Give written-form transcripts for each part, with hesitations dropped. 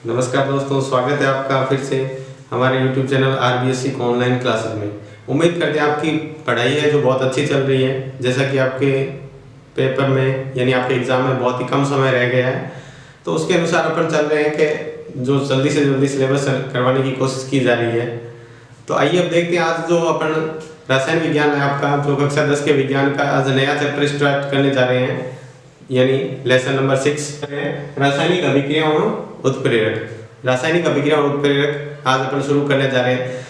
नमस्कार दोस्तों, स्वागत है आपका फिर से हमारे YouTube चैनल RBSC को ऑनलाइन क्लासेस में। उम्मीद करते हैं आपकी पढ़ाई है जो बहुत अच्छी चल रही है। जैसा कि आपके पेपर में यानी आपके एग्ज़ाम में बहुत ही कम समय रह गया है, तो उसके अनुसार अपन चल रहे हैं कि जो जल्दी से जल्दी सिलेबस करवाने की कोशिश की जा रही है। तो आइए अब देखते हैं आज जो अपन रसायन विज्ञान है आपका जो कक्षा 10 के विज्ञान का आज नया चैप्टर स्टार्ट करने जा रहे हैं, यानी लेसन नंबर 6 रासायनिक अभिक्रिया और उत्प्रेरक। रासायनिक अभिक्रिया और उत्प्रेरक आज अपन शुरू करने जा रहे हैं।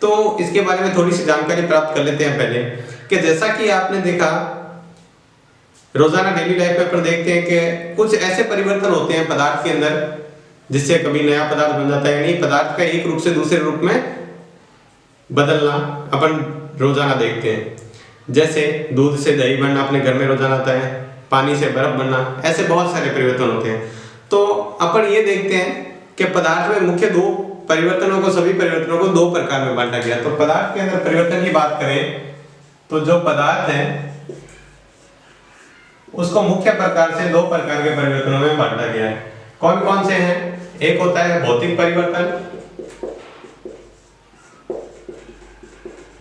तो इसके बारे में थोड़ी सी जानकारी प्राप्त कर लेते हैं पहले कि जैसा कि आपने देखा रोजाना डेली लाइफ में अपन देखते हैं कि कुछ ऐसे परिवर्तन होते हैं पदार्थ के अंदर जिससे कभी नया पदार्थ बन जाता है, यानी पदार्थ का एक रूप से दूसरे रूप में बदलना अपन रोजाना देखते हैं। जैसे दूध से दही बनना अपने घर में रोजाना आता है, पानी से बर्फ बनना, ऐसे बहुत सारे परिवर्तन होते हैं। तो अपन ये देखते हैं कि पदार्थ में मुख्य दो परिवर्तनों को सभी परिवर्तनों को दो प्रकार में बांटा गया। तो पदार्थ के अंदर परिवर्तन की बात करें तो जो पदार्थ है उसको मुख्य प्रकार से दो प्रकार के परिवर्तनों में बांटा गया है। कौन कौन से हैं? एक होता है भौतिक परिवर्तन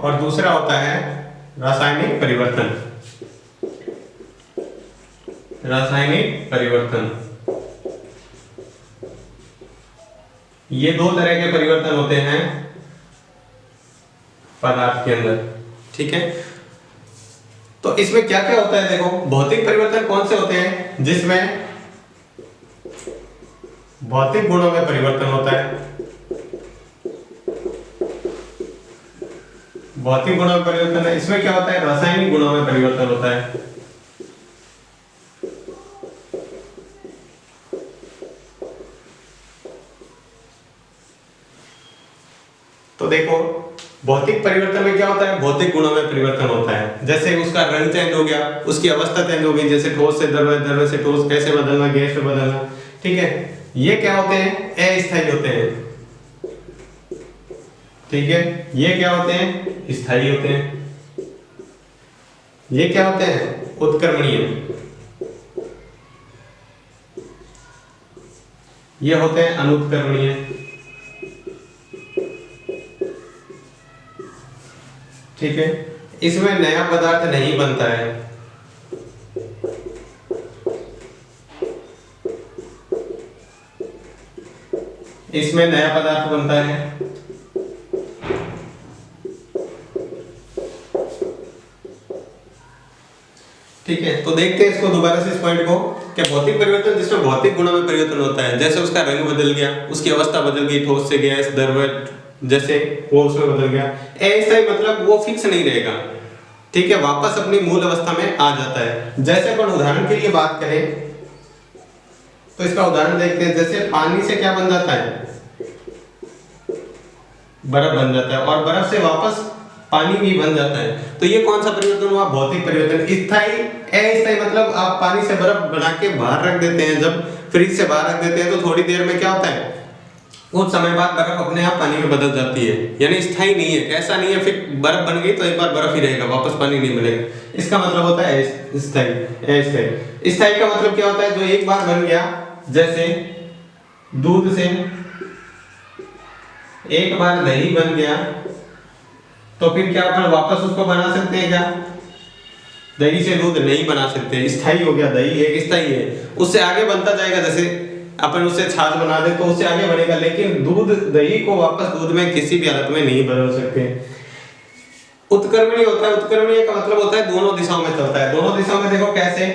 और दूसरा होता है रासायनिक परिवर्तन। रासायनिक परिवर्तन, ये दो तरह के परिवर्तन होते हैं पदार्थ के अंदर, ठीक है। तो इसमें क्या क्या होता है देखो, भौतिक परिवर्तन कौन से होते हैं? जिसमें भौतिक गुणों में परिवर्तन होता है। भौतिक गुणों में परिवर्तन है। इसमें क्या होता है? रासायनिक गुणों में परिवर्तन होता है। तो देखो भौतिक परिवर्तन में क्या होता है? भौतिक गुणों में परिवर्तन होता है। जैसे उसका रंग चेंज हो गया, उसकी अवस्था चेंज हो गई, जैसे ठोस से द्रव्य, द्रव्य से ठोस, कैसे बदलना, गैस में बदलना, ठीक है। ये क्या होते हैं? अस्थायी होते हैं, ठीक है। ये क्या होते हैं? स्थायी होते हैं। ये क्या होते हैं? उत्क्रमणीय। ये होते हैं अनुत्क्रमणीय, ठीक है। इसमें नया पदार्थ नहीं बनता है। इसमें नया पदार्थ बनता है, ठीक है। तो देखते हैं इसको दोबारा से इस पॉइंट को कि भौतिक परिवर्तन जिसमें भौतिक गुणों में परिवर्तन होता है, जैसे उसका रंग बदल गया, उसकी अवस्था बदल गई, ठोस से गैस, द्रव्य, जैसे वो उसमें बदल गया। अस्थायी मतलब वो फिक्स नहीं रहेगा, ठीक है, वापस अपनी मूल अवस्था में आ जाता है। जैसे अपन उदाहरण के लिए बात करें तो इसका उदाहरण देखते हैं। जैसे पानी से क्या बन जाता है? बर्फ बन जाता है, और बर्फ से वापस पानी भी बन जाता है। तो ये कौन सा परिवर्तन हुआ? भौतिक परिवर्तन। स्थायी, अस्थायी मतलब आप पानी से बर्फ बना के बाहर रख देते हैं, जब फ्रिज से बाहर रख देते हैं तो थोड़ी देर में क्या होता है? कुछ समय बाद बर्फ अपने आप पानी में बदल जाती है, यानी स्थायी नहीं है। कैसा नहीं है? फिर बर्फ बन गई तो एक बार बर्फ ही रहेगा, वापस पानी नहीं मिलेगा। इसका मतलब होता है स्थायी। अस्थायी, स्थायी का मतलब क्या होता है? जो एक बार बन गया, जैसे दूध से एक बार दही बन गया, तो फिर क्या अपन वापस उसको बना सकते हैं क्या? दही से दूध नहीं बना सकते, स्थायी हो गया। दही एक स्थायी है, उससे आगे बनता जाएगा। जैसे अपन उससे छाछ बना दे तो उससे आगे बढ़ेगा, लेकिन दूध, दही को वापस दूध में किसी भी हालत में नहीं बदल सकते। उत्क्रमणीय होता है। उत्क्रमणीय का मतलब होता है दोनों दिशाओं में चलता है। दोनों दिशाओं में देखो कैसे,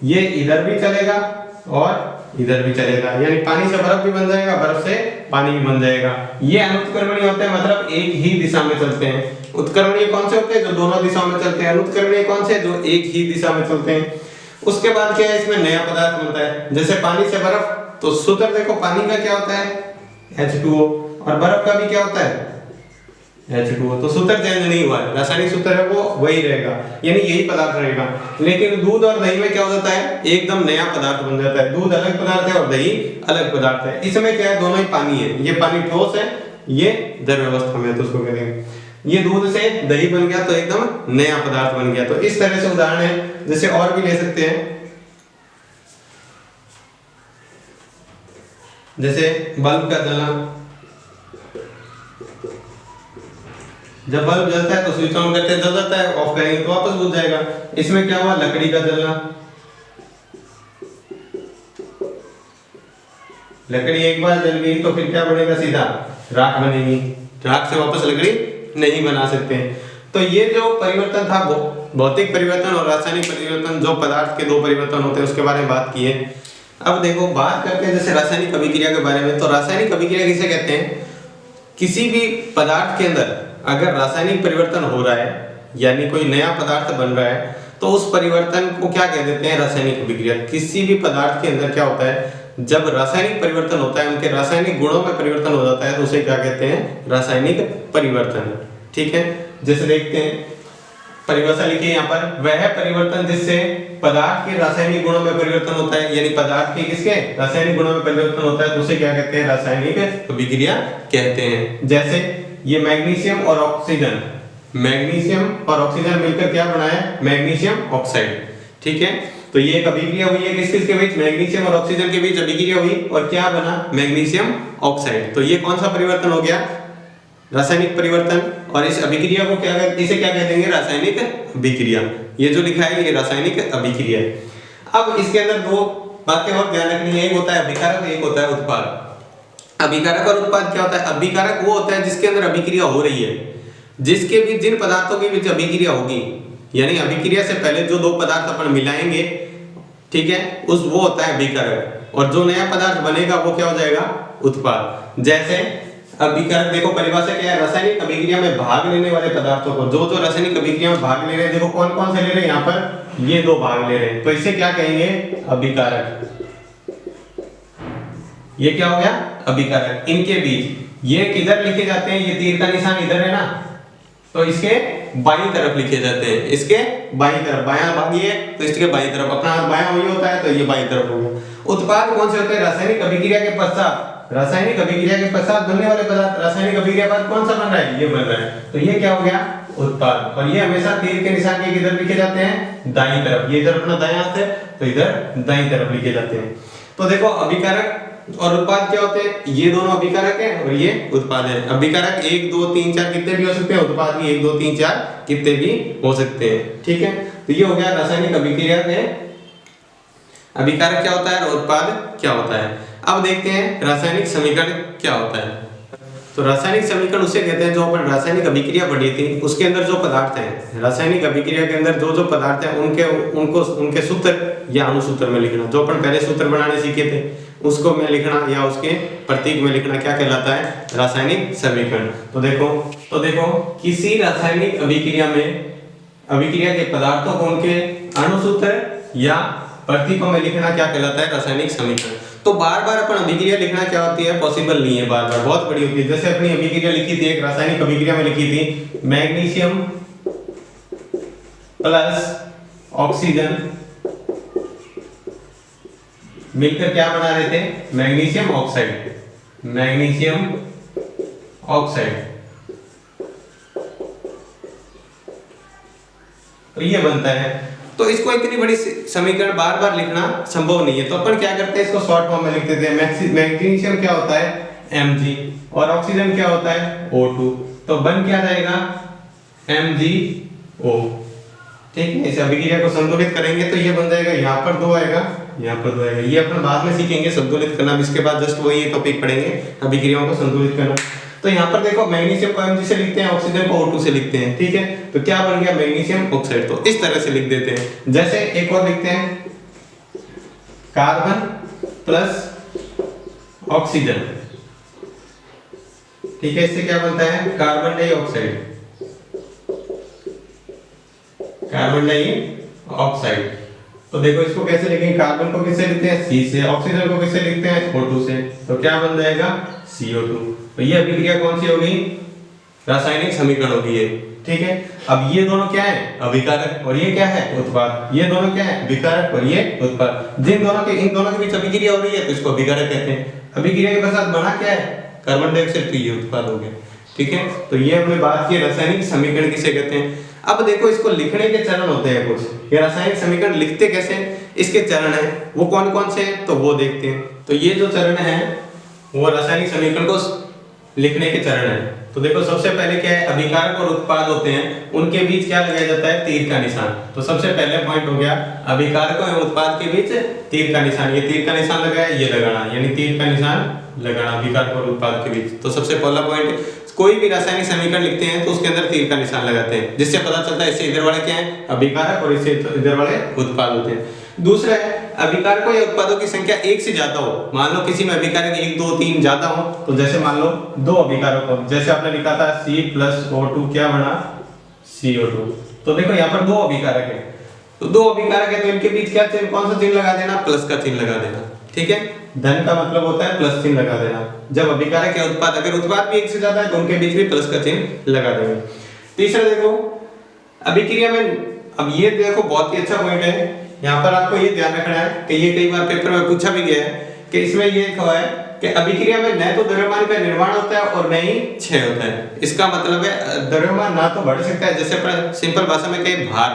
ये इधर भी चलेगा और इधर भी चलेगा, यानी पानी से बर्फ भी बन जाएगा, बर्फ से पानी भी बन जाएगा। ये अनुत्क्रमणीय होते हैं, मतलब एक ही दिशा में चलते हैं। उत्क्रमणीय कौन से होते हैं? जो दोनों दिशाओं में चलते हैं। अनुत्क्रमणीय कौन से? जो एक ही दिशा में चलते हैं। उसके बाद क्या है? इसमें नया पदार्थ बनता है। जैसे पानी से बर्फ, तो सूत्र देखो पानी का क्या होता है? H2O, और बर्फ का भी क्या होता है? H2O। तो सूत्र चेंज नहीं हुआ है, रासायनिक सूत्र है वो वही रहेगा, यानी यही पदार्थ रहेगा। लेकिन दूध और दही में क्या हो जाता है? एकदम नया पदार्थ बन जाता है। दूध अलग पदार्थ है और दही अलग पदार्थ है। इसमें क्या है? दोनों ही पानी है। ये पानी ठोस है, ये द्रव अवस्था में है, तो उसको कहेंगे ये दूध से दही बन गया तो एकदम नया पदार्थ बन गया। तो इस तरह से उदाहरण है, जैसे और भी ले सकते हैं। जैसे बल्ब का जलना, जब बल्ब जलता है तो स्विच ऑन करते हैं जल जाता है, ऑफ करेंगे तो वापस बुझ जाएगा। इसमें क्या हुआ, लकड़ी का जलना, लकड़ी एक बार जल गई तो फिर क्या बनेगा, सीधा राख बनेगी, राख से वापस लकड़ी नहीं बना सकते। तो ये जो परिवर्तन था वो भौतिक परिवर्तन और रासायनिक परिवर्तन, जो पदार्थ के दो परिवर्तन होते हैं उसके बारे में बात की है। अब देखो बात करते हैं जैसे रासायनिक अभिक्रिया के बारे में। तो रासायनिक अभिक्रिया किसे कहते हैं, किसी भी पदार्थ के अंदर अगर रासायनिक परिवर्तन हो रहा है यानी कोई नया पदार्थ बन रहा है तो उस परिवर्तन को क्या कह देते हैं, रासायनिक अभिक्रिया। किसी भी पदार्थ के अंदर क्या होता है, जब रासायनिक परिवर्तन होता है, उनके रासायनिक गुणों में परिवर्तन हो जाता है तो उसे क्या कहते हैं, रासायनिक परिवर्तन। ठीक है, जैसे देखते हैं परिभाषा लिखी है यहाँ पर, वह परिवर्तन जिससे पदार्थ के रासायनिक गुणों में परिवर्तन होता है, यानी पदार्थ के किसके रासायनिक गुणों में परिवर्तन होता है तो उसे क्या कहते हैं, रासायनिक अभिक्रिया कहते हैं। जैसे ये मैग्नीशियम और ऑक्सीजन, मैग्नीशियम और ऑक्सीजन मिलकर क्या बना है, मैग्नीशियम ऑक्साइड। ठीक है, तो ये एक अभिक्रिया हुई है किस किस के बीच, मैग्नीशियम और ऑक्सीजन के बीच अभिक्रिया हुई और क्या बना, मैग्नीशियम ऑक्साइड। तो ये कौन सा परिवर्तन हो गया, रासायनिक परिवर्तन। और इस अभिक्रिया को क्या इसे क्या कह देंगे, रासायनिक अभिक्रिया। ये जो लिखा है ये रासायनिक अभिक्रिया है। अब इसके अंदर दो बातें और ध्यान रखनी है, एक होता है अभिकारक, एक होता है उत्पाद। अभिकारक और उत्पाद क्या होता है, अभिकारक वो होता है जिसके अंदर अभिक्रिया हो रही है, जिसके बीच जिन पदार्थों के बीच अभिक्रिया होगी, यानी अभिक्रिया से पहले जो दो पदार्थ अपन मिलाएंगे, ठीक है, उस वो होता है अभिकारक। और जो नया पदार्थ बनेगा वो क्या हो जाएगा, उत्पाद। जैसे अभिकारक देखो परिभाषा क्या है, रासायनिक अभिक्रिया में भाग लेने वाले पदार्थों को, जो जो रासायनिक अभिक्रिया में भाग ले रहे हैं, देखो कौन कौन से ले रहे हैं, यहाँ पर ये दो भाग ले रहे हैं, तो इसे क्या कहेंगे, अभिकारक। ये क्या हो गया, अभिकारक। इनके बीच ये किधर लिखे जाते हैं, ये तीर का निशान इधर है ना, तो इसके बाईं तरफ लिखे जाते हैं, इसके बाईं तरफ, बायां भाग ये तो इसके बाईं तरफ, अपना हाथ बायां वही होता है तो ये बाईं तरफ हो गया। उत्पाद कौन से होते हैं, रासायनिक अभिक्रिया के पश्चात, रासायनिक अभिक्रिया के पश्चात बनने वाले पदार्थ, रासायनिक अभिक्रिया बाद कौन सा बन रहा है, ये बन रहा है, तो ये क्या हो गया, उत्पाद। और ये हमेशा तीर के निशान के किधर लिखे जाते हैं, दाईं तरफ। ये इधर अपना दायां हाथ है तो इधर दाईं तरफ लिखे जाते हैं। तो देखो अभिकारक और उत्पाद क्या होते हैं, ये दोनों अभिकारक है और ये उत्पाद है। अभिकारक 1 2 3 4 कितने भी हो सकते हैं, उत्पाद भी 1 2 3 4 कितने भी हो सकते हैं। ठीक है, तो ये हो गया रासायनिक अभिक्रिया में अभिकारक क्या होता है और उत्पाद क्या होता है। अब देखते हैं रासायनिक समीकरण क्या होता है। तो रासायनिक समीकरण उसे कहते हैं जो अपन रासायनिक अभिक्रिया पढ़ी थी उसके अंदर जो पदार्थ हैं, रासायनिक अभिक्रिया के अंदर जो जो पदार्थ हैं उनके सूत्र या अनुसूत्र में लिखना, जो अपन पहले सूत्र बनाने सीखे थे उसको में लिखना या उसके प्रतीक में लिखना क्या कहलाता है, रासायनिक समीकरण। तो देखो किसी रासायनिक अभिक्रिया में अभिक्रिया के पदार्थों को उनके अनुसूत्र या प्रतीकों में लिखना क्या कहलाता है, रासायनिक समीकरण। तो बार बार अपन अभिक्रिया लिखना क्या होती है, पॉसिबल नहीं है, बार बार बहुत बड़ी होती है। जैसे अपनी अभिक्रिया लिखी थी, एक रासायनिक अभिक्रिया में लिखी थी, मैग्नीशियम प्लस ऑक्सीजन मिलकर क्या बना रहे थे, मैग्नीशियम ऑक्साइड, मैग्नीशियम ऑक्साइड। तो ये बनता है। तो इसको इतनी बड़ी समीकरण बार बार लिखना संभव नहीं है, तो अपन क्या करते हैं, इसको शॉर्ट फॉर्म में लिख देते हैं। मैग्नीशियम क्या होता है, Mg, और ऑक्सीजन क्या होता है, O2। तो बन क्या जाएगा, MgO। ठीक है, इस अभिक्रिया को संतुलित करेंगे तो ये बन जाएगा, यहाँ पर 2 आएगा, यहाँ पर 2 आएगा। ये अपन बाद में सीखेंगे संतुलित करना, इसके बाद जस्ट वही टॉपिक पढ़ेंगे अभिक्रियाओं को संतुलित करना। तो यहाँ पर देखो मैग्नीशियम को Mg से लिखते हैं, ऑक्सीजन को O2 से लिखते हैं। ठीक है, तो क्या बन गया, मैग्नीशियम ऑक्साइड। तो इस तरह से लिख देते हैं। जैसे एक और लिखते हैं, कार्बन प्लस ऑक्सीजन। ठीक है, इससे क्या बनता है, कार्बन डाइऑक्साइड, कार्बन डाइऑक्साइड। तो देखो इसको कैसे लिखेंगे, कार्बन को किससे लिखते हैं, C से, ऑक्सीजन को किससे लिखते हैं, O2 से। तो क्या बन जाएगा, CO2। तो ये अभिक्रिया कौन सी होगी, रासायनिक समीकरण होगी ये। ठीक है, अब ये दोनों क्या है, अभिकारक, और ये क्या है, उत्पाद। ये दोनों क्या है, विकारक और ये उत्पाद। जिन दोनों के इन दोनों के बीच अभिक्रिया हो रही है तो इसको अभिकारक कहते हैं। अभिक्रिया के पश्चात बना क्या है, कार्बन डाइऑक्साइड, तो ये उत्पाद हो गया। ठीक है, तो ये हमने बात की रासायनिक समीकरण किसे कहते हैं। अब देखो इसको लिखने के चरण होते हैं कुछ, ये रासायनिक समीकरण लिखते कैसे, इसके चरण हैं, वो कौन कौन से हैं तो वो देखते हैं। तो ये जो चरण है वो रासायनिक समीकरण को लिखने के चरण है। तो देखो सबसे पहले क्या है, अभिकारक और उत्पाद होते हैं, उनके बीच क्या लगाया जाता है, तीर का निशान। तो सबसे पहले पॉइंट हो गया, अभिकारकों एवं उत्पाद के बीच तीर का निशान। ये तीर का निशान लगाया, ये लगाना, यानी तीर का निशान लगाना अभिकारक और उत्पाद के बीच। तो सबसे पहला पॉइंट, कोई भी रासायनिक समीकरण लिखते हैं तो उसके अंदर तीर का निशान लगाते हैं, जिससे पता चलता है इससे इधर वाले क्या है, अभिकारक, और इससे इधर वाले उत्पाद होते हैं। दूसरा है, अभिकारकों या उत्पादों की संख्या एक से ज्यादा हो। मान लो किसी में अभिकारक 1 2 3 ज्यादा हो, तो जैसे मान लो 2 अभिकारक हो, जैसे आपने लिखा था C+O2 क्या बना, CO2। तो देखो यहाँ पर 2 अभिकारक है, तो 2 अभिकारक है तो इनके बीच क्या चिन्ह, कौन सा चिन्ह लगा देना, प्लस का चिन्ह लगा देना। ठीक है, धन का मतलब होता है प्लस चिन्ह लगा देना जब अभिकारक या उत्पाद, अगर उत्पाद भी एक से ज्यादा है तो उनके बीच भी प्लस का चिन्ह लगा देंगे। तीसरा देखो, अभिक्रिया में, अब ये देखो बहुत ही अच्छा पॉइंट है, यहाँ पर आपको ये ध्यान रखना है कि ये कई बार पेपर में पूछा भी गया है कि इसमें ये लिखा है कि अभिक्रिया में न तो द्रव्यमान का निर्माण होता है और न ही क्षय होता है। इसका मतलब है द्रव्यमान ना तो बढ़ सकता है, जैसे अपन सिंपल भाषा में कहें भार,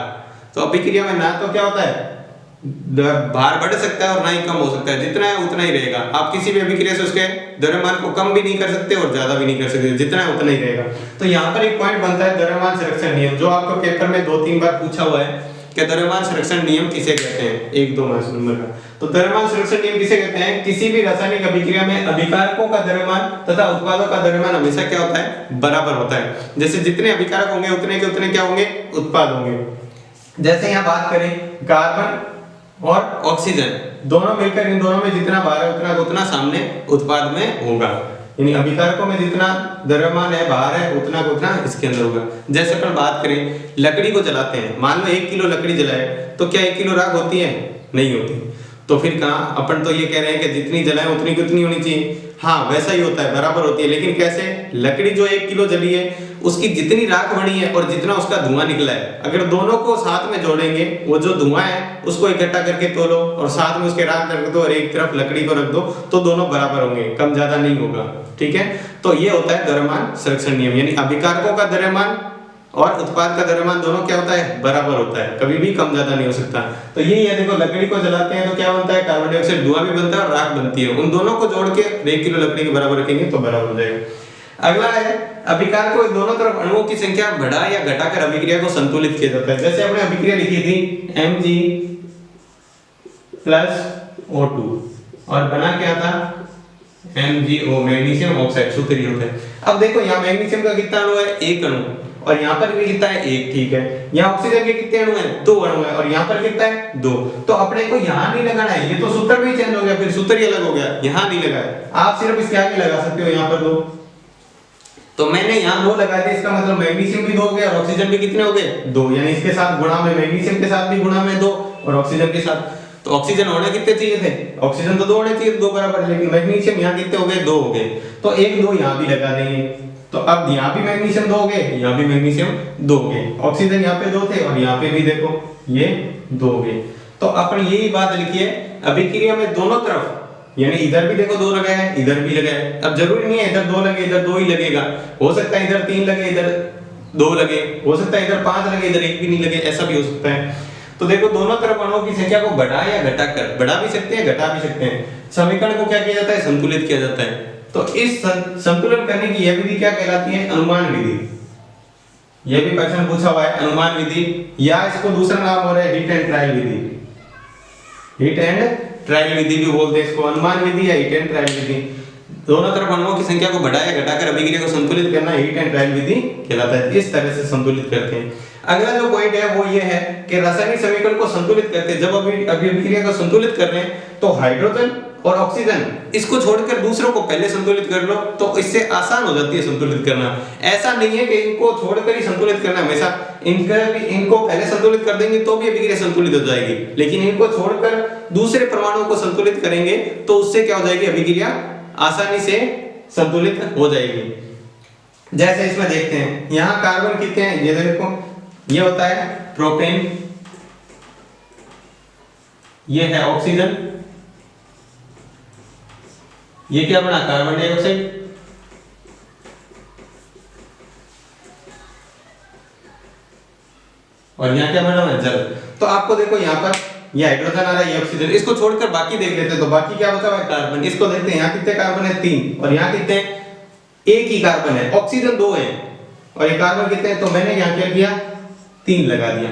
तो अभिक्रिया में ना तो क्या होता है, भार बढ़ सकता है और ना ही कम हो सकता है, जितना है उतना ही रहेगा। आप किसी भी अभिक्रिया से उसके द्रव्यमान को कम भी नहीं कर सकते और ज्यादा भी नहीं कर सकते, जितना है उतना ही रहेगा। तो यहाँ पर एक पॉइंट बनता है द्रव्यमान संरक्षण नियम, जो आपको पेपर में 2-3 बार पूछा हुआ है कि द्रव्यमान संरक्षण नियम किसे कहते हैं, 1-2 नंबर का। तो द्रव्यमान संरक्षण नियम किसे कहते हैं, किसी भी रासायनिक अभिक्रिया में अभिकारकों का द्रव्यमान तथा उत्पादों का द्रव्यमान हमेशा क्या होता है, बराबर होता है। जैसे जितने अभिकारक होंगे उतने के उतने क्या होंगे, उत्पाद होंगे। जैसे यहाँ बात करें कार्बन और ऑक्सीजन दोनों मिलकर इन दोनों में जितना भार है उतना उतना सामने उत्पाद में होगा, यानी अभिकारकों में जितना द्रव्यमान है, भार है, उतना उतना इसके अंदर होगा। जैसे अपन बात करें लकड़ी को जलाते हैं, मान लो 1 किलो लकड़ी जलाए तो क्या 1 किलो राख होती है, नहीं होती। तो फिर कहाँ, अपन तो ये कह रहे हैं कि जितनी जलाएं उतनी की उतनी होनी चाहिए। हाँ वैसा ही होता है, बराबर होती है, लेकिन कैसे, लकड़ी जो 1 किलो जली है उसकी जितनी राख बनी है और जितना उसका धुआं निकला है, अगर दोनों को साथ में जोड़ेंगे, वो जो धुआं है उसको इकट्ठा करके तोलो और साथ में उसके राख रख दो और एक तरफ लकड़ी को रख दो, तो दोनों बराबर होंगे, कम ज्यादा नहीं होगा। ठीक है, तो ये होता है द्रव्यमान संरक्षण नियम, यानी अभिकारकों का द्रव्यमान और उत्पाद का द्रव्यमान दोनों क्या होता है, बराबर होता है, कभी भी कम ज्यादा नहीं हो सकता। तो यही है, देखो लकड़ी को जलाते हैं तो क्या बनता है, कार्बन डाइऑक्साइड, धुआं भी बनता है और राख बनती है, उन दोनों को जोड़ के 1 किलो लकड़ी के बराबर रखेंगे तो बराबर हो जाएगा। अगला है, अभिकारकों को दोनों तरफ अणुओं की संख्या बढ़ा या घटाकर अभिक्रिया को संतुलित किया जाता है। जैसे हमने अभिक्रिया लिखी थी Mg+O2 और बना क्या था, MgO, मैग्नीशियम ऑक्साइड, सूत्र ये होता है। अब देखो यहाँ मैग्नीशियम का कितना अणु है, 1 अणु, और यहाँ पर भी कितना है, 1, ठीक है। यहाँ ऑक्सीजन के कितने अणु हैं, 2 अणु हैं, और यहाँ पर कितना है, 2। तो अपने को यहाँ नहीं लगाना है, ये तो सूत्र भी चेंज हो गया, फिर सूत्र ही अलग हो गया, यहाँ नहीं लगाया, आप सिर्फ इसके आगे लगा सकते हो, यहाँ पर 2। तो मैंने यहाँ 2 लगा दिया, इसका मतलब मैग्नीशियम भी 2 हो गया और ऑक्सीजन भी कितने हो गए, 2, यानी इसके साथ गुणा में, मैग्नीशियम के साथ भी गुणा में 2 और ऑक्सीजन के साथ। तो ऑक्सीजन होने कितने चाहिए थे, ऑक्सीजन तो 2 होने चाहिए, 2 बराबर, लेकिन मैग्नीशियम यहाँ कितने हो गए, 2 हो गए, तो 1 2 यहाँ भी लगा देंगे। तो अब यहाँ भी मैग्नीशियम 2 हो गए, यहाँ भी मैग्नीशियम 2 हो गए, ऑक्सीजन यहाँ पे 2 थे और यहाँ पे भी देखो ये 2 हो गए। तो अपन यही बात लिखी है, अभिक्रिया में दोनों तरफ, यानी इधर भी देखो 2 लगे हैं, इधर भी लगे हैं। अब जरूरी नहीं है इधर 2 लगे इधर 2 ही लगेगा, हो सकता है इधर 3 लगे इधर 2 लगे, हो सकता है इधर 5 लगे इधर 1 भी नहीं लगे, ऐसा भी हो सकता है। तो देखो दोनों तरफ अणुओं की संख्या को बढ़ा या घटाकर, बढ़ा भी सकते हैं घटा भी सकते हैं, समीकरण को क्या किया जाता है, संतुलित किया जाता है। तो इस संतुलन करने की यह विधि क्या कहलाती है, अनुमान विधि। यह भी क्वेश्चन पूछा हुआ है, अनुमान विधि, या इसको दूसरा नाम हो रहा है हिट एंड ट्रायल विधि, हिट एंड ट्रायल विधि भी बोलते हैं इसको, अनुमान विधि या हिट एंड ट्रायल विधि। दोनों तरफ अणुओं की संख्या को बढ़ाया घटाकर अभिक्रिया को संतुलित करना हिट एंड ट्रायल विधि कहलाता है। इस तरह से संतुलित करते हैं। अगला जो पॉइंट है वो ये है कि रासायनिक समीकरण को संतुलित करते हैं, जब अभिक्रिया को संतुलित कर रहे हैं तो हाइड्रोजन और ऑक्सीजन इसको छोड़कर दूसरों को पहले संतुलित कर लो, तो इससे आसान हो जाती है संतुलित करना। ऐसा नहीं है कि इनको छोड़कर ही संतुलित करना, हमेशा इनको पहले संतुलित कर देंगे तो भी अभिक्रिया संतुलित हो जाएगी, लेकिन इनको छोड़कर दूसरे परमाणुओं को संतुलित करेंगे तो उससे क्या हो जाएगी, अभिक्रिया आसानी से संतुलित हो जाएगी। जैसे इसमें देखते हैं, यहाँ कार्बन कितने हैं, ये देखो, ये होता है प्रोपेन, ये है ऑक्सीजन, ये क्या बना, कार्बन डाइऑक्साइड, और यहाँ क्या बना है, जल। तो आपको देखो यहाँ पर ये हाइड्रोजन आ रहा है, ये ऑक्सीजन। इसको छोड़कर बाकी देख लेते हैं, तो बाकी क्या बचा हुआ है? कार्बन। इसको देखते हैं, यहाँ कितने कार्बन है? 3, और यहाँ कितने? एक ही कार्बन है, ऑक्सीजन 2 है, और ये कार्बन कितने हैं? तो मैंने यहाँ क्या किया? 3 लगा दिया।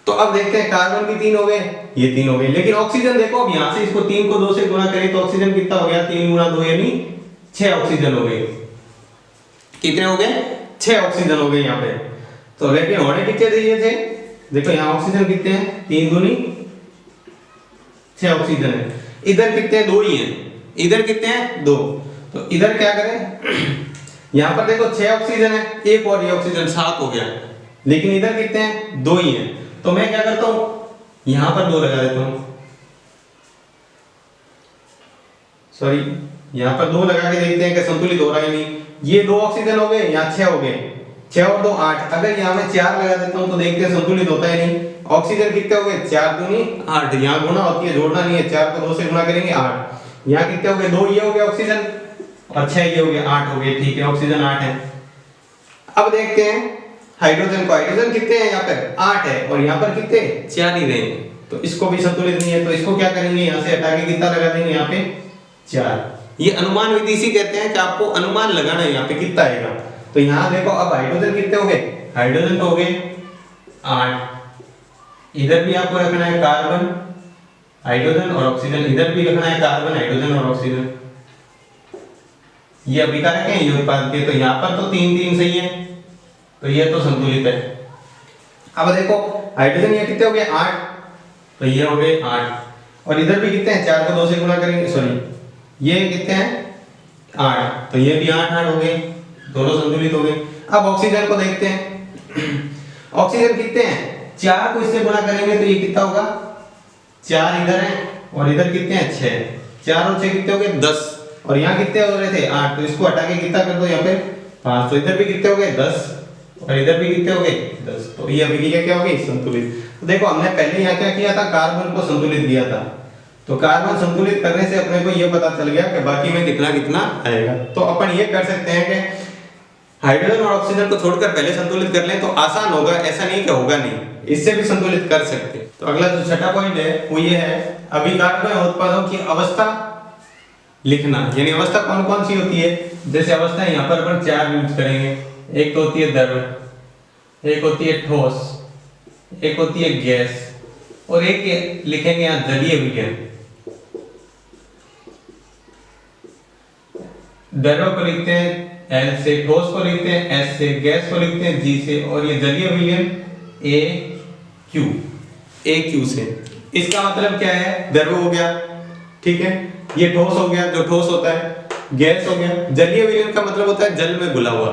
तो अब देखते हैं, कार्बन भी 3 हो गए, ये 3 हो गए, लेकिन ऑक्सीजन देखो, अब यहाँ से इसको 3 को 2 से गुणा करें तो ऑक्सीजन कितना हो गया? 3 गुणा 2 यानी 6 ऑक्सीजन हो गए। कितने हो गए? 6 ऑक्सीजन हो गए यहाँ पे। तो लेकिन होने कितने चाहिए थे? देखो यहाँ ऑक्सीजन कितने हैं? 3 दूनी 6 ऑक्सीजन है। इधर कितने? 2 ही हैं। इधर कितने हैं? 2। तो इधर क्या करें? यहाँ पर देखो 6 ऑक्सीजन है, एक और ये ऑक्सीजन 7 हो गया, लेकिन इधर कितने हैं? 2 ही हैं। तो मैं क्या करता हूँ, यहाँ पर 2 लगा देता हूँ, सॉरी यहाँ पर 2 लगा के देखते हैं कि संतुलित हो रहा है नहीं। ये 2 ऑक्सीजन हो गए, यहाँ 6 हो गए, 6 और 2 8। अगर यहाँ मैं 4 लगा देता हूँ तो देखते हैं संतुलित होता है नहीं। ऑक्सीजन कितने हो गए? 4 दूनी 8, यहाँ गुणा होती है, जोड़ना नहीं है, 4 को 2 से गुणा करेंगे 8। यहाँ कितने हो गए? 2 ये हो गया ऑक्सीजन, और 6 ये हो गया, 8 हो गए। ठीक है, ऑक्सीजन 8 है। अब देखते हैं हाइड्रोजन को। हाइड्रोजन कितने हैं? यहाँ पर 8 है, और यहाँ पर कितने? 4 ही रहेंगे, तो इसको भी संतुलित नहीं है। तो इसको क्या करेंगे? यहाँ से हटा के कितना लगा देंगे? यहाँ पे 4। ये अनुमान विधि इसी कहते हैं कि आपको अनुमान लगाना है यहाँ पे कितना आएगा। तो यहाँ देखो, अब हाइड्रोजन कितने हो गए? हाइड्रोजन तो हो गए 8। इधर भी आपको रखना है कार्बन, हाइड्रोजन और ऑक्सीजन। इधर भी रखना है कार्बन, हाइड्रोजन और ऑक्सीजन। ये अभिकारक है, ये उत्पाद के। तो यहाँ पर तो 3 3 सही है, तो ये तो संतुलित है। अब देखो हाइड्रोजन ये कितने हो गए? 8, तो ये हो गए 8, और इधर भी कितने हैं? 4 को 2 से गुणा करेंगे, सॉरी ये कितने हैं? 8, तो ये भी 8 8 हो गए, दोनों संतुलित हो गए। अब ऑक्सीजन को देखते हैं। ऑक्सीजन कितने हैं? 4 को इससे गुणा करेंगे तो ये कितना होगा? 4 इधर है, और इधर कितने हैं? 6। 4 और 6 कितने हो गए? 10, और यहाँ कितने हो रहे थे? 8, तो इसको हटा के कितना कर दो यहाँ पे? 5। तो इधर भी कितने हो गए? 10, और इधर भी कितने हो गए? 10। तो ये अभिक्रिया क्या हो गई? संतुलित। तो देखो हमने पहले यहाँ क्या किया था? कार्बन को संतुलित किया था। तो कार्बन संतुलित करने से अपने को ये पता चल गया कि बाकी में कितना कितना आएगा। तो अपन ये कर सकते हैं कि हाइड्रोजन और ऑक्सीजन को छोड़कर पहले संतुलित कर लें तो आसान होगा, ऐसा नहीं कि होगा नहीं, इससे भी संतुलित कर सकते। तो अगला जो छठा पॉइंट है वो ये है, अभिकारक में उत्पादों की अवस्था लिखना। यानी अवस्था कौन कौन सी होती है? जैसे अवस्था यहाँ पर अपन 4 यूज करेंगे। एक तो होती है द्रव, एक होती है ठोस, एक होती है गैस, और एक लिखेंगे यहाँ जलीय विलयन। द्रव को लिखते हैं L से, ठोस को लिखते हैं S से, गैस को लिखते हैं G से, और ये जलीय विलयन AQ से। इसका मतलब क्या है? द्रव हो गया, ठीक है, ये ठोस हो गया जो ठोस होता है, गैस हो गया। जलीय विलयन का मतलब होता है जल में घुला हुआ,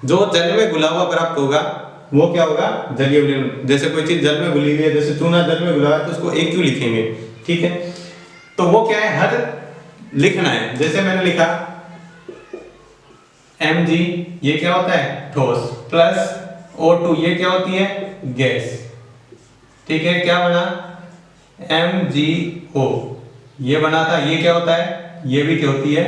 जो जल में घुला हुआ प्राप्त होगा वो क्या होगा? जलीय विलयन। जैसे कोई चीज जल में घुली हुई है, जैसे चूना जल में घुला है तो उसको AQ लिखेंगे, ठीक है। तो वो क्या है? हद लिखना है। जैसे मैंने लिखा Mg, ये क्या होता है? ठोस, प्लस O2, ये क्या होती है? गैस, ठीक है। क्या बना? MgO, ये बना था, ये क्या होता है? ये भी क्या होती है?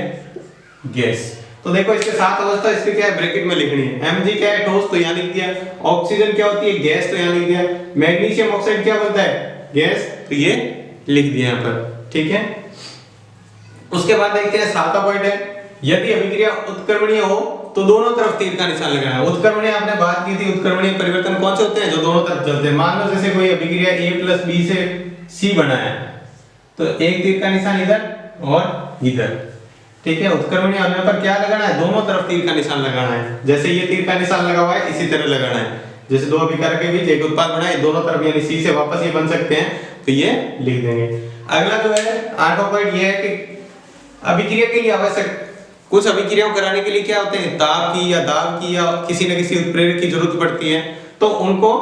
गैस। तो देखो इसके साथ अवस्था इसके क्या है? ब्रैकेट में लिखनी है। Mg क्या है? ठोस, तो यहाँ लिख दिया। ऑक्सीजन क्या होती है? गैस, तो यहाँ लिख दिया। मैग्नीशियम ऑक्साइड क्या बनता है? गैस, तो ये लिख दिया यहाँ पर, ठीक है। उसके बाद देखते हैं 7वां पॉइंट है, यदि अभिक्रिया उत्क्रमणीय हो तो दोनों तरफ तीर का निशान लगाना है। उत्क्रमणीय आपने बात की थी, उत्क्रमणीय परिवर्तन कौन से होते हैं? जो दोनों तरफ चलते हैं। मान लो जैसे कोई अभिक्रिया A + B से C बना है, तो एक तीर का निशान इधर और इधर, ठीक है। उत्क्रमणीय होने पर क्या लगाना है? दोनों तरफ तीर का निशान लगाना है। जैसे ये तीर का निशान लगा हुआ है, इसी तरह लगाना है। जैसे दो अभिकारक के बीच एक उत्पाद बना है, दोनों तरफ यानी C से वापस ये बन सकते हैं, तो ये लिख देंगे। अगला जो है 8वां पॉइंट ये है कि अभिक्रिया के लिए आवश्यक कुछ अभिक्रियाओं कराने के लिए क्या होते हैं? ताप की या दाब की या किसी न किसी उत्प्रेरक की जरूरत पड़ती है, तो उनको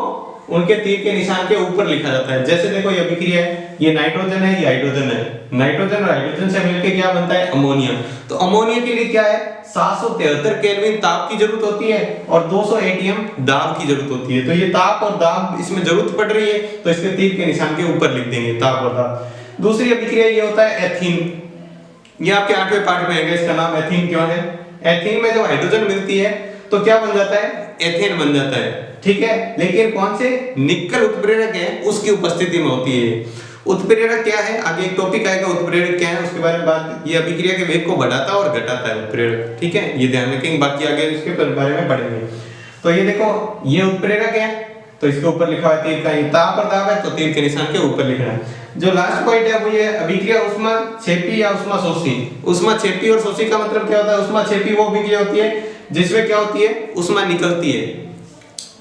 उनके तीर के निशान के ऊपर लिखा जाता है। जैसे देखो ये अभिक्रिया है, ये नाइट्रोजन है, ये हाइड्रोजन है। नाइट्रोजन और हाइड्रोजन से मिलकर क्या बनता है? अमोनिया। तो अमोनिया के लिए क्या है? 773 केल्विन ताप की जरूरत होती है और 200 एटीएम दाब की जरूरत होती है। तो ये ताप और दाब इसमें जरूरत पड़ रही है, तो इसके तीर के निशान के ऊपर लिख देंगे ताप और दाब। दूसरी अभिक्रिया ये होता है एथीन। ये आपके 8वें पार्ट में आएगा। इसका नाम एथीन क्यों है? एथीन में जब हाइड्रोजन मिलती है तो क्या बन जाता है? एथेन बन जाता है, ठीक है। लेकिन कौन से? निकल उत्प्रेरक है उसकी उपस्थिति में होती है। उत्प्रेरक क्या है, आगे एक टॉपिक आएगा उत्प्रेरक क्या है, उसके बारे में बात, ये अभिक्रिया के वेग को बढ़ाता और घटाता है उत्प्रेरक, ठीक है, ये ध्यान रखेंगे, बाकी आगे इसके बारे में पढ़ेंगे। तो ये देखो ये उत्प्रेरक है, तो इसके ऊपर लिखा है तीर का, ताप और दाब है तो तीर के निशान के ऊपर लिखना है। जो लास्ट पॉइंट है वो ये अभिक्रिया ऊष्माक्षेपी या ऊष्माशोषी। ऊष्माक्षेपी और शोषी का मतलब क्या होता है, ऊष्माक्षेपी वो अभिक्रिया होती है जिसमें क्या होती है, ऊष्मा निकलती है।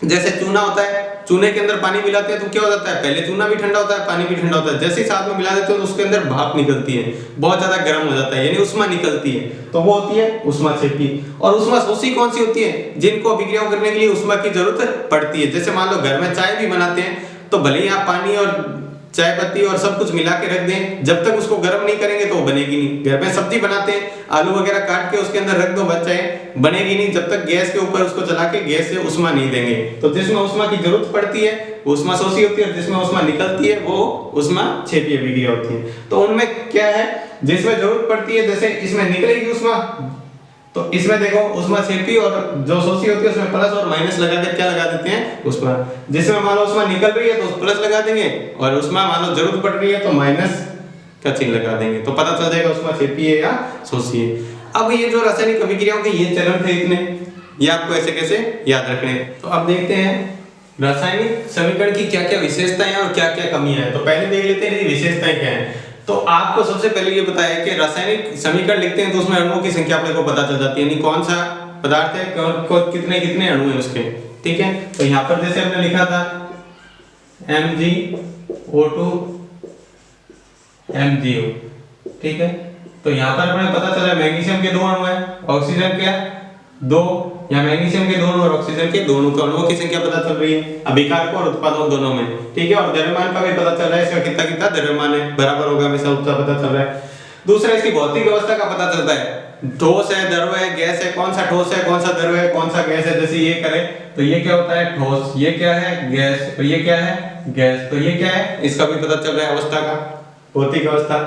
जैसे चूना होता है, चूने के अंदर पानी मिलाते हैं तो क्या हो जाता है, पहले चूना भी ठंडा होता है पानी भी ठंडा होता है, जैसे ही साथ में मिला देते हो तो उसके अंदर भाप निकलती है, बहुत ज्यादा गर्म हो जाता है, यानी ऊष्मा निकलती है, तो वो होती है ऊष्माक्षेपी। और ऊष्माशोषी कौन सी होती है, जिनको अभिक्रिया करने के लिए ऊष्मा की जरूरत पड़ती है। जैसे मान लो घर में चाय भी बनाते हैं तो भले ही आप पानी और चाय पत्ती और सब कुछ मिला के रख दें, जब तक उसको गर्म नहीं करेंगे तो वो बनेगी नहीं। घर में सब्जी बनाते हैं, आलू वगैरह काट के उसके अंदर रख दो बच जाए, बनेगी नहीं जब तक गैस के ऊपर उसको चला के गैस से ऊष्मा नहीं देंगे। तो जिसमें ऊष्मा की जरूरत पड़ती है वो ऊष्माशोषी होती है, जिसमें ऊष्मा निकलती है वो ऊष्माक्षेपी अभिक्रिया होती है। तो उनमें क्या है, जिसमें जरूरत पड़ती है, जैसे इसमें निकलेगी ऊष्मा तो इसमें देखो ऊष्माक्षेपी, और जो शोषी होती है उसमें प्लस और माइनस लगा के क्या लगा देते हैं, ऊष्मा। जिसमें मान लो ऊष्मा निकल रही है तो प्लस लगा देंगे, और ऊष्मा मान लो जरूरत पड़ रही है तो माइनस का चिन्ह लगा देंगे, तो पता चल जाएगा ऊष्माक्षेपी है या शोषी है। अब ये जो रासायनिक अभिक्रियाओं के ये चरण थे इतने, ये आपको ऐसे कैसे याद रखने। तो अब देखते हैं रासायनिक समीकरण की क्या क्या विशेषताएं और क्या क्या कमियां हैं। तो पहले देख लेते हैं विशेषताएं क्या है। तो आपको सबसे पहले ये बताया कि रासायनिक समीकरण लिखते हैं तो उसमें अणुओं की संख्या अपने को पता चल जाती है, यानी कौन सा पदार्थ है, कितने कितने अणु हैं उसके, ठीक है। तो यहाँ पर जैसे हमने लिखा था MgO2 MgO, ठीक है। तो यहाँ पर हमें पता चला मैग्नीशियम के 2 अणु हैं, ऑक्सीजन के 2, या मैग्नीशियम के 2 अणु और ऑक्सीजन के 2 अणु, तो अणुओं की संख्या पता चल रही है अभिकारक और उत्पादक दोनों में, ठीक है। और द्रव्यमान का भी पता चल रहा है, इसका कितना कितना द्रव्यमान है, बराबर होगा हमेशा, उसका पता चल रहा है। दूसरा इसकी भौतिक अवस्था का पता चलता है, ठोस है, द्रव है, गैस है, कौन सा ठोस है, कौन सा द्रव है, कौन सा गैस है। जैसे ये करें तो ये क्या होता है, ठोस, ये क्या है, गैस, तो ये क्या है, गैस, तो ये क्या है, इसका भी पता चल रहा है अवस्था का, भौतिक अवस्था।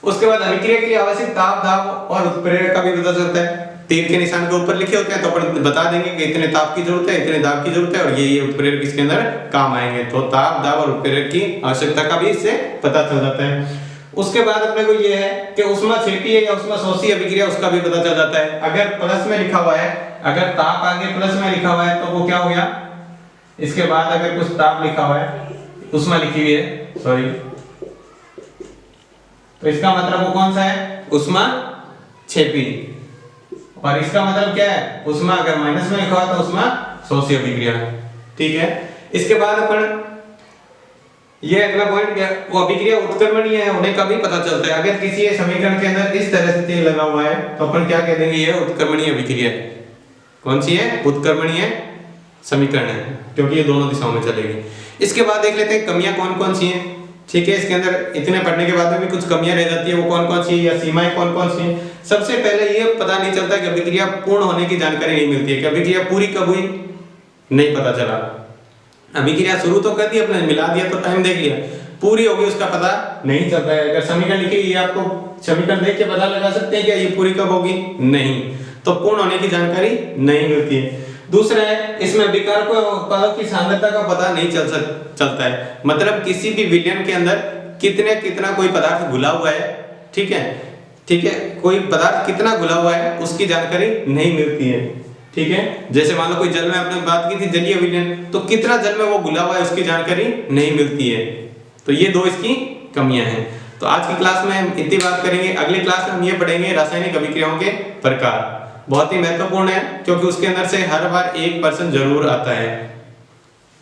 उसके बाद अभिक्रिया के लिए आवश्यक ताप, दाब और उत्प्रेरक का भी पता चलता है, तीर के निशान के ऊपर लिखे होते हैं तो अपन बता देंगे कि इतने ताप की जरूरत है, इतने दाब की जरूरत है, और ये उत्प्रेरक इसके अंदर काम आएंगे। तो ताप, दाब और उत्प्रेरक की आवश्यकता का भी इससे पता चल जाता है। उसके बाद अपने को ये है कि ऊष्माक्षेपी है या ऊष्माशोषी अभिक्रिया, उसका भी पता चल जाता है। अगर प्लस में लिखा हुआ है, अगर ताप आगे प्लस में लिखा हुआ है तो वो क्या हो गया, इसके बाद अगर कुछ ताप लिखा हुआ है, ऊष्मा लिखी हुई है, सॉरी, तो इसका मतलब वो कौन सा है, ऊष्माक्षेपी। और इसका मतलब क्या है, ऊष्मा अगर माइनस में लिखा हुआ तो ऊष्माशोषी अभिक्रिया, ठीक है। इसके बाद अपन ये अगला पॉइंट क्या, वो अभिक्रिया उत्क्रमणीय होने का भी पता चलता है। अगर किसी समीकरण के अंदर इस तरह से तीर लगा हुआ है तो अपन क्या कह देंगे, ये उत्क्रमणीय अभिक्रिया। कौन सी है, उत्क्रमणीय समीकरण है, क्योंकि ये दोनों दिशाओं में चलेगी। इसके बाद देख लेते हैं कमियां कौन कौन सी हैं, ठीक है। इसके अंदर इतने पढ़ने के बाद में भी कुछ कमियां रह जाती है, वो कौन कौन सी है या सीमाएं कौन कौन सी हैं। सबसे पहले ये पता नहीं चलता कि अभिक्रिया पूर्ण होने की जानकारी नहीं मिलती है, कि अभिक्रिया पूरी कब हुई नहीं पता चला। अभिक्रिया शुरू तो कर दी अपने, मिला दिया तो टाइम देख लिया, पूरी होगी उसका पता नहीं चलता है। अगर समीकरण लिखी ये आपको समीकरण देख के पता लगा सकते हैं कि ये पूरी कब होगी, नहीं, तो पूर्ण होने की जानकारी नहीं मिलती है। दूसरा है, इसमें अभिकारकों और उत्पादों की सांद्रता का पता नहीं चलता है, मतलब किसी भी विलयन के अंदर कितना कोई पदार्थ घुला हुआ है, ठीक है, कोई पदार्थ कितना घुला हुआ है उसकी जानकारी नहीं मिलती है, ठीक है। जैसे मान लो कोई जल में आपने बात की थी जलीय विलयन, तो कितना जल में वो घुला हुआ है उसकी जानकारी नहीं मिलती है। तो ये 2 इसकी कमियां हैं। तो आज की क्लास में हम इतनी बात करेंगे, अगली क्लास में हम ये पढ़ेंगे रासायनिक अभिक्रियाओं के प्रकार। बहुत ही महत्वपूर्ण है क्योंकि उसके अंदर से हर बार 1% जरूर आता है,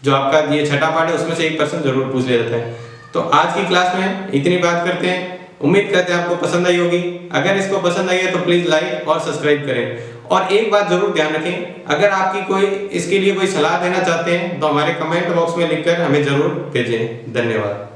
जो आपका ये छठा पार्ट है उसमें से 1% जरूर पूछ लिया जाता है। तो आज की क्लास में इतनी बात करते हैं, उम्मीद करते हैं आपको पसंद आई होगी। अगर इसको पसंद आई है तो प्लीज लाइक और सब्सक्राइब करें। और एक बात जरूर ध्यान रखें, अगर आपकी कोई इसके लिए कोई सलाह देना चाहते हैं तो हमारे कमेंट बॉक्स में लिखकर हमें जरूर भेजें। धन्यवाद।